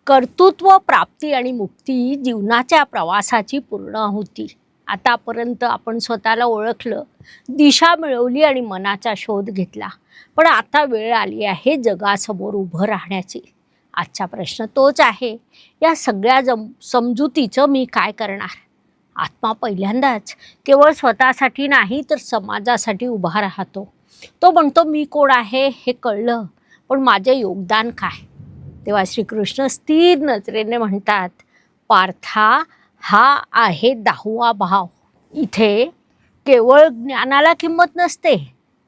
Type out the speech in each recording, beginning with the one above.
कर्तृत्व, प्राप्ती आणि मुक्ती जीवनाच्या प्रवासाची पूर्णाहुती. आतापर्यंत आपण स्वतःला ओळखलं, दिशा मिळवली आणि मनाचा शोध घेतला. पण आता वेळ आली आहे जगासमोर उभं राहण्याची. आजचा प्रश्न तोच आहे, या सगळ्या समजुतीचं मी काय करणार? आत्मा पहिल्यांदाच केवळ स्वतःसाठी नाही तर समाजासाठी उभा राहतो. तो म्हणतो, मी कोण आहे हे कळलं, पण माझे योगदान काय? तेव्हा श्रीकृष्ण स्थिर नजरेने म्हणतात, पार्था, हा आहे 10वा भाव. इथे केवळ ज्ञानाला किंमत नसते,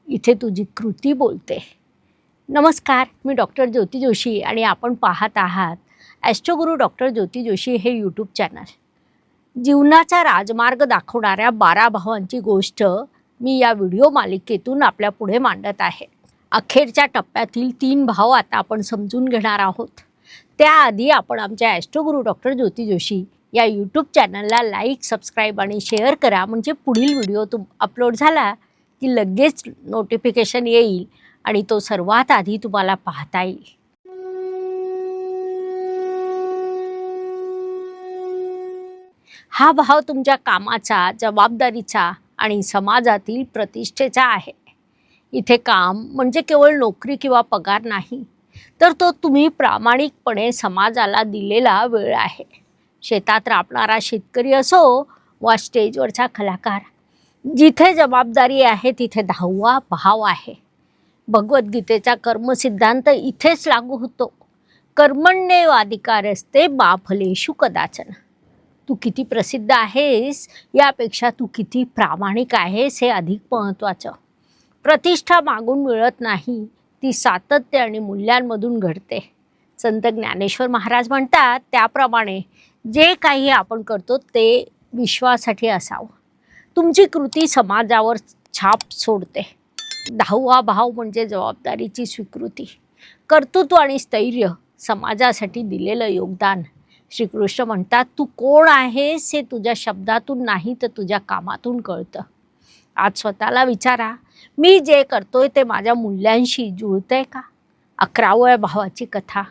इथे तुझी कृती बोलते. नमस्कार, मी डॉक्टर ज्योती जोशी आणि आपण पाहत आहात ॲस्ट्रोगुरू डॉक्टर ज्योती जोशी हे यूट्यूब चॅनल. जीवनाचा राजमार्ग दाखवणाऱ्या 12 भावांची गोष्ट मी या व्हिडिओ मालिकेतून आपल्या पुढे मांडत आहे. अखेरच्या टप्प्यातील 3 भाव आता आपण समजून घेणार आहोत. त्याआधी आपण आमच्या ॲस्ट्रोगुरू डॉक्टर ज्योती जोशी या यूट्यूब चॅनलला लाईक, सबस्क्राईब आणि शेअर करा, म्हणजे पुढील व्हिडिओ अपलोड झाला की लगेच नोटिफिकेशन येईल आणि तो सर्वात आधी तुम्हाला पाहता येईल. हा भाव तुमच्या कामाचा, जबाबदारीचा आणि समाजातील प्रतिष्ठेचा आहे. इथे काम म्हणजे केवळ नोकरी किंवा पगार नाही, तर तो तुम्ही प्रामाणिकपणे समाजाला दिलेला वेळ आहे. शेतात राबणारा शेतकरी असो वा स्टेजवरचा कलाकार, जिथे जबाबदारी आहे तिथे 10वा भाव आहे. भगवद्गीतेचा कर्मसिद्धांत इथेच लागू होतो. कर्मण्येवाधिकारस्ते मा फलेषु कदाचन. तू किती प्रसिद्ध आहेस यापेक्षा तू किती प्रामाणिक आहेस हे अधिक महत्त्वाचं. प्रतिष्ठा मागून मिळत नाही, ती सातत्य आणि मूल्यांमधून घडते. संत ज्ञानेश्वर महाराज म्हणतात त्याप्रमाणे जे काही आपण करतो ते विश्वासाठी असावं. तुमची कृती समाजावर छाप सोडते. 10वा भाव म्हणजे जबाबदारीची स्वीकृती, कर्तृत्व आणि स्थैर्य, समाजासाठी दिलेलं योगदान. श्रीकृष्ण म्हणतात, तू कोण आहेस हे तुझ्या शब्दातून नाही तर तुझ्या कामातून कळतं. आज स्वतःला विचारा, मी जे करतोय ते माझ्या मूल्यांशी जुळतंय का? 11व्या भावाची कथा.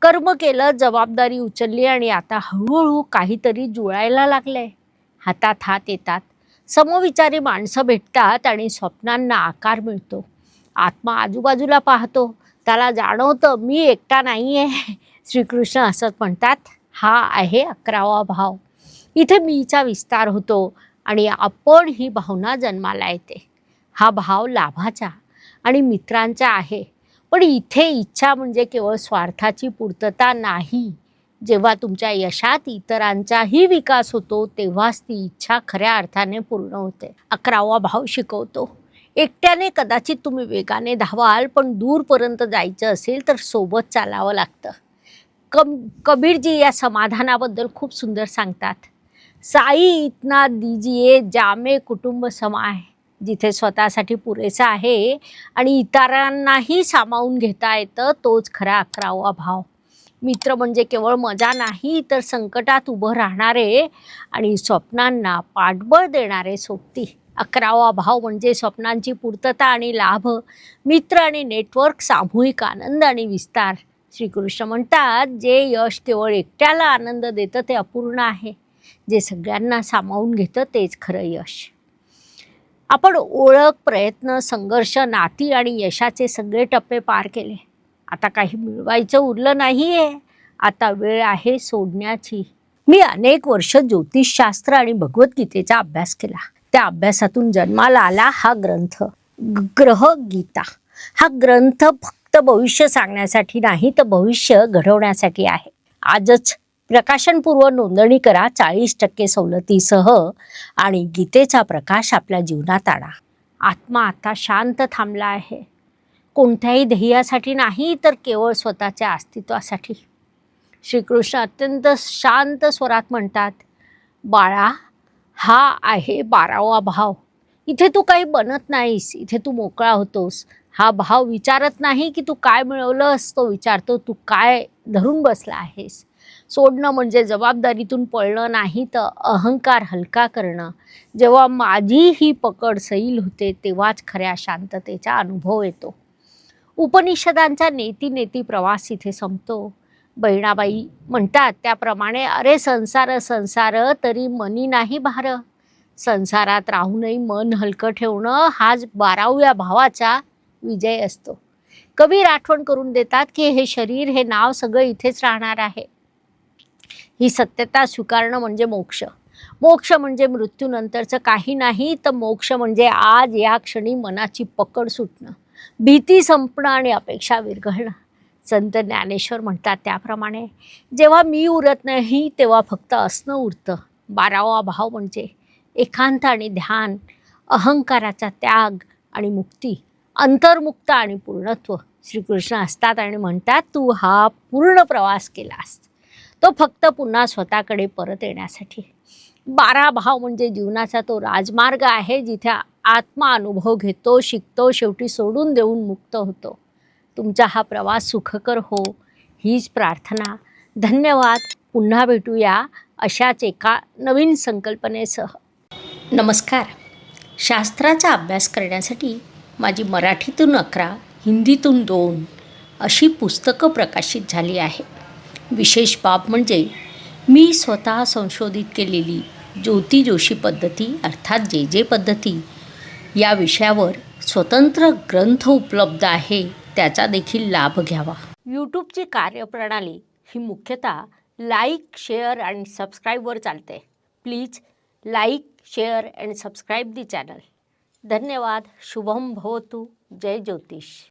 कर्म केलं, जबाबदारी उचलली आणि आता हळूहळू काहीतरी जुळायला लागलंय. हातात हात येतात, समविचारी माणसं भेटतात आणि स्वप्नांना आकार मिळतो. आत्मा आजूबाजूला पाहतो, त्याला जाणवतं मी एकटा नाही आहे. श्रीकृष्ण असंच म्हणतात, हा आहे 11वा भाव. इथे मीचा विस्तार होतो आणि आपण ही भावना जन्माला येते. हा भाव लाभाचा आणि मित्रांचा आहे. पण इथे इच्छा म्हणजे केवळ स्वार्थाची पूर्तता नाही. जेव्हा तुमच्या यशात इतरांचाही विकास होतो तेव्हाच ती इच्छा खऱ्या अर्थाने पूर्ण होते. 11वा भाव शिकवतो, एकट्याने कदाचित तुम्ही वेगाने धावाल, पण दूरपर्यंत जायचं असेल तर सोबत चालावं लागतं. कबीरजी या समाधानाबद्दल खूप सुंदर सांगतात, साई इतना दीजिए जामे कुटुंब समाय. जिथे स्वतःसाठी पुरेसा आहे आणि इतरांनाही सामावून घेता येतं, तोच खरा 11वा भाव. मित्र म्हणजे केवळ मजा नाही तर संकटात उभं राहणारे आणि स्वप्नांना पाठबळ देणारे सोबती. 11वा भाव म्हणजे स्वप्नांची पूर्तता आणि लाभ, मित्र आणि नेटवर्क, सामूहिक आनंद आणि विस्तार. श्रीकृष्ण म्हणतात, जे यश केवळ एकट्याला आनंद देतं ते अपूर्ण आहे. जे सगळ्यांना सामावून घेतं तेच खरं यश. आपण ओळख, प्रयत्न, संघर्ष, नाती आणि यशाचे सगळे टप्पे पार केले. आता काही मिळवायचं उरलं नाही आहे. आता वेळ आहे सोडण्याची. मी अनेक वर्ष ज्योतिषशास्त्र आणि भगवद्गीतेचा अभ्यास केला. त्या अभ्यासातून जन्माला आला हा ग्रंथ, ग्रहगीता. हा ग्रंथ फक्त भविष्य सांगण्यासाठी नाही तर भविष्य घडवण्यासाठी आहे. आजच प्रकाशनपूर्व नोंदणी करा 40% सवलतीसह आणि गीतेचा प्रकाश आपल्या जीवनात आणा. आत्मा आता शांत थांबला आहे, कोणत्याही ध्येयासाठी नाही तर केवळ स्वतःच्या अस्तित्वासाठी. श्रीकृष्ण अत्यंत शांत स्वरात म्हणतात, बाळा, हा आहे 12वा भाव. इथे तू काही बनत नाहीस, इथे तू मोकळा होतोस. हा भाव विचारत नाही की तू काय मिळवलंस, तो विचारतो तू काय धरून बसला आहेस. सोडणं म्हणजे जबाबदारीतून पळणं नाही तर अहंकार हलका करणं. जेव्हा माझी ही पकड सैल होते तेव्हाच खऱ्या शांततेचा अनुभव येतो. उपनिषदांचा नेती नेती प्रवास इथे संपतो. बहिणाबाई म्हणतात त्याप्रमाणे, अरे संसार संसार तरी मनी नाही भार. संसारात राहूनही मन हलकं ठेवणं हाच 12व्या भावाचा विजय असतो. कबीर आठवण करून देतात की हे शरीर, हे नाव सगळं इथेच राहणार आहे. ही सत्यता स्वीकारणं म्हणजे मोक्ष. मोक्ष म्हणजे मृत्यूनंतरचं काही नाही, तर मोक्ष म्हणजे आज या क्षणी मनाची पकड सुटणं, भीती संपणं आणि अपेक्षा विरघळणं. संत ज्ञानेश्वर म्हणतात त्याप्रमाणे, जेव्हा मी उरत नाही तेव्हा फक्त असणं उरतं. 12वा भाव म्हणजे एकांत आणि ध्यान, अहंकाराचा त्याग आणि मुक्ती, अंतर्मुक्त आणि पूर्णत्व. श्रीकृष्ण असतात आणि म्हणतात, तू हा पूर्ण प्रवास केलास, तो फक्त पुन्हा स्वतःकडे परत येण्यासाठी. 12 भाव म्हणजे जीवनाचा तो राजमार्ग आहे, जिथे आत्मा अनुभव घेतो, शिकतो, शेवटी सोडून देऊन मुक्त होतो. तुमचा हा प्रवास सुखकर हो, हीच प्रार्थना. धन्यवाद. पुन्हा भेटूया अशाच एका नवीन संकल्पनेसह. नमस्कार. शास्त्राचा अभ्यास करण्यासाठी माझी मराठीतून 11, हिंदीतून 2 अशी पुस्तकं प्रकाशित झाली आहे. विशेष बाब म्हणजे मी स्वतः संशोधित केलेली ज्योती जोशी पद्धती अर्थात जे पद्धती या विषयावर स्वतंत्र ग्रंथ उपलब्ध आहे, त्याचा देखील लाभ घ्यावा. यूट्यूबची कार्यप्रणाली ही मुख्यतः लाईक, शेअर आणि सबस्क्राईबवर चालते. Please like, share and subscribe the channel. धन्यवाद. शुभम भवतु. जय ज्योतिष.